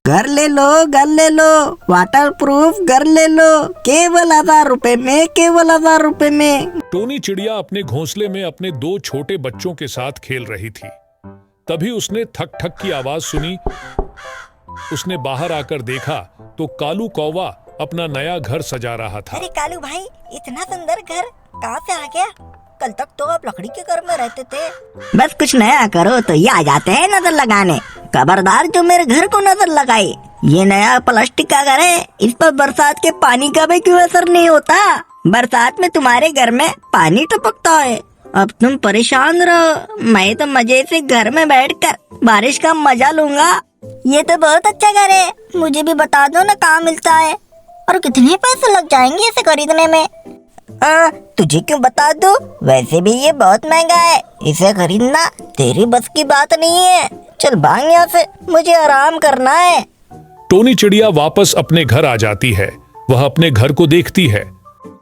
घर ले लो, water proof घर ले लो, केवल 1000 रुपए में, केवल 1000 रुपए में। टोनी चिड़िया अपने घोंसले में अपने 2 छोटे बच्चों के साथ खेल रही थी। तभी उसने ठक ठक की आवाज सुनी। उसने बाहर आकर देखा तो कालू कौवा अपना नया घर सजा रहा था। अरे कालू भाई, इतना सुंदर घर कहाँ से आ गया? कल तक तो आप लकड़ी के घर में रहते थे। बस कुछ नया करो तो ये आ जाते हैं नजर लगाने। खबरदार जो मेरे घर को नजर लगाए। ये नया प्लास्टिक का घर है, इस पर बरसात के पानी का भी क्यों असर नहीं होता? बरसात में तुम्हारे घर में पानी टपकता है। अब तुम परेशान रहो, मैं तो मजे से घर में बैठकर बारिश का मजा लूंगा। ये तो बहुत अच्छा घर है, मुझे भी बता दो ना कहाँ मिलता है और कितने पैसे लग जाएंगे इसे खरीदने में? तुझे क्यों बता दूं? वैसे भी ये बहुत महंगा है, इसे खरीदना तेरी बस की बात नहीं है। चल भाग यहाँ से, मुझे आराम करना है। टोनी चिड़िया वापस अपने घर आ जाती है। वह अपने घर को देखती है।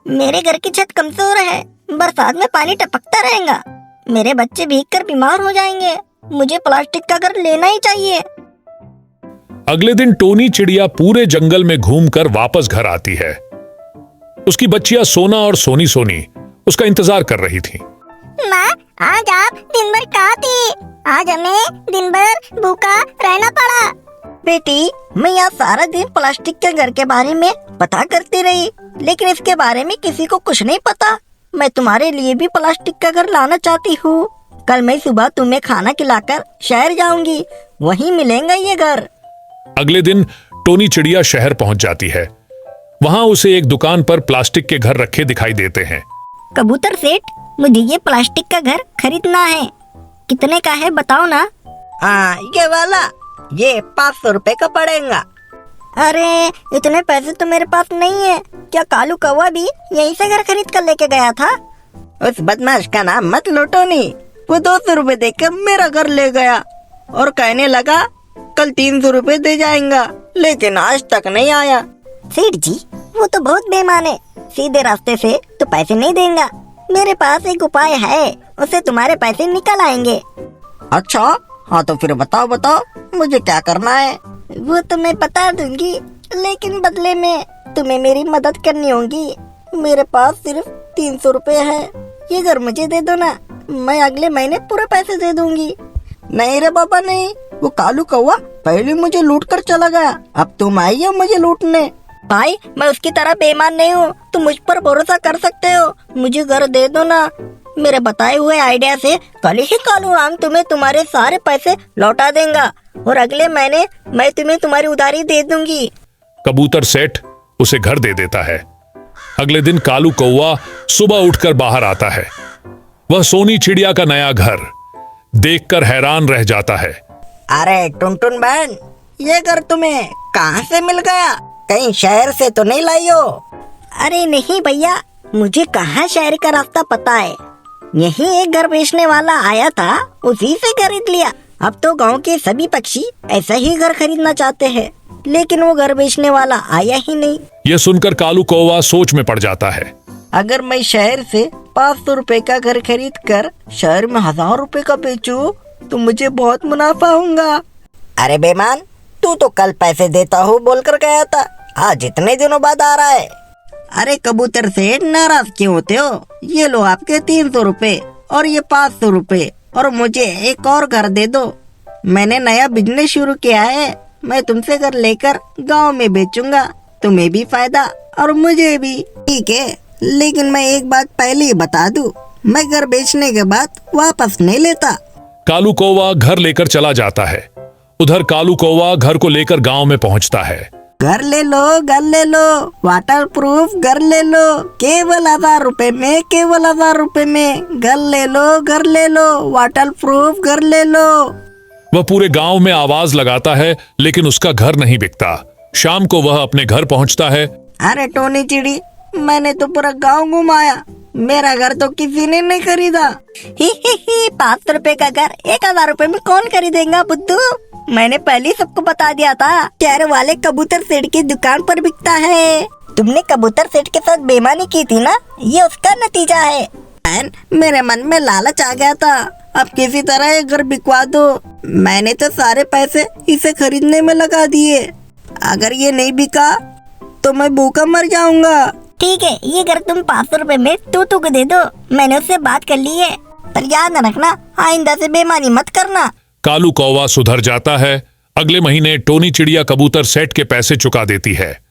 मेरे घर की छत कमजोर है, बरसात में पानी टपकता रहेगा, मेरे बच्चे भीगकर बीमार हो जाएंगे। मुझे प्लास्टिक का घर लेना ही चाहिए। अगले दिन टोनी चिड़िया पूरे जंगल में घूमकर वापस घर आती है। उसकी बच्चियां सोना और सोनी सोनी उसका इंतजार कर रही थीं। माँ, आज आप दिन भर कहाँ थी? आज हमें दिन भर भूखा रहना पड़ा। बेटी, मैं यहाँ सारा दिन प्लास्टिक के घर के बारे में पता करती रही, लेकिन इसके बारे में किसी को कुछ नहीं पता। मैं तुम्हारे लिए भी प्लास्टिक का घर लाना चाहती हूँ। कल मैं सुबह तुम्हें खाना खिलाकर शहर जाऊंगी, वहीं मिलेगा ये घर। अगले दिन टोनी चिड़िया शहर पहुंच जाती है। वहां उसे एक दुकान पर प्लास्टिक के घर रखे दिखाई देते हैं। कबूतर सेठ, मुझे ये प्लास्टिक का घर खरीदना है। कितने का है बताओ ना? ये वाला, ये 500 रुपए का पड़ेगा। अरे इतने पैसे तो मेरे पास नहीं है। क्या कालू कौवा भी यहीं से घर खरीद कर लेके गया था? उस बदमाश का नाम मत लो टोनी। वो 200 रुपए देकर मेरा घर ले गया और कहने लगा कल 300 रुपए दे जाएगा, लेकिन आज तक नहीं आया। सेठ जी, वो तो बहुत बेईमान है, सीधे रास्ते से तो पैसे नहीं देगा। मेरे पास एक उपाय है, उससे तुम्हारे पैसे निकल आएंगे। अच्छा, हाँ तो फिर बताओ मुझे क्या करना है? वो तो मैं बता दूंगी, लेकिन बदले में तुम्हें मेरी मदद करनी होगी। मेरे पास सिर्फ 300 रुपए है, ये घर मुझे दे दो ना, मैं अगले महीने पूरे पैसे दे दूंगी। नहीं रे बाबा नहीं, वो कालू कौवा पहले मुझे लूट कर चला गया, अब तुम आई हो मुझे लूटने। भाई, मैं उसकी तरह बेईमान नहीं हूँ, तुम मुझ पर भरोसा कर सकते हो। मुझे घर दे दो ना। मेरे बताए हुए आइडिया से कल ही कालू राम तुम्हें तुम्हारे सारे पैसे लौटा देगा और अगले महीने मैं तुम्हें तुम्हारी उधारी दे दूंगी। कबूतर सेठ उसे घर दे देता है। अगले दिन कालू कौवा सुबह उठकर बाहर आता है। वह सोनी चिड़िया का नया घर देखकर हैरान रह जाता है। अरे टुनटुन बहन, ये घर तुम्हें कहाँ से मिल गया? कहीं शहर से तो नहीं लाई हो? अरे नहीं भैया, मुझे कहाँ शहर का रास्ता पता है। यही एक घर बेचने वाला आया था, उसी से खरीद लिया। अब तो गांव के सभी पक्षी ऐसा ही घर खरीदना चाहते हैं, लेकिन वो घर बेचने वाला आया ही नहीं। यह सुनकर कालू कौवा सोच में पड़ जाता है। अगर मैं शहर से 500 रुपए का घर खरीद कर शहर में 1000 रुपए का बेचूं, तो मुझे बहुत मुनाफा होगा। अरे बेईमान, तू तो कल पैसे देता हूँ बोलकर गया था, आज इतने दिनों बाद आ रहा है। अरे कबूतर सेठ, नाराज क्यों होते हो? ये लो आपके 300 रुपए और ये 500 रुपए, और मुझे एक और घर दे दो। मैंने नया बिजनेस शुरू किया है, मैं तुमसे घर लेकर गांव में बेचूंगा, तुम्हें भी फायदा और मुझे भी। ठीक है, लेकिन मैं एक बात पहले ही बता दूं, मैं घर बेचने के बाद वापस नहीं लेता। कालू कौवा घर लेकर चला जाता है। उधर कालू कौवा घर को लेकर गांव में पहुंचता है। घर ले लो, वाटर प्रूफ घर ले लो, केवल 1000 रुपए में, केवल 1000 रुपए में। घर ले लो, वाटर प्रूफ घर ले लो। वह पूरे गांव में आवाज लगाता है, लेकिन उसका घर नहीं बिकता। शाम को वह अपने घर पहुंचता है। अरे टोनी चिड़ी, मैंने तो पूरा गांव घुमाया, मेरा घर तो किसी ने नहीं खरीदा। ही 500 रुपए का घर 1000 रुपए में कौन खरीदेगा बुद्धू? मैंने पहले ही सबको बता दिया था, शहर वाले कबूतर सेठ की दुकान पर बिकता है। तुमने कबूतर सेठ के साथ बेईमानी की थी ना, ये उसका नतीजा है। मेरे मन में लालच आ गया था, अब किसी तरह ये घर बिकवा दो। मैंने तो सारे पैसे इसे खरीदने में लगा दिए। अगर ये नहीं बिका तो मैं भूखा मर जाऊंगा। ठीक है, ये घर तुम 500 रुपए में तू को दे दो। मैंने उससे बात कर ली है, पर याद रखना आइंदा से बेईमानी मत करना। कालू कौवा सुधर जाता है। अगले महीने टोनी चिड़िया कबूतर सेट के पैसे चुका देती है।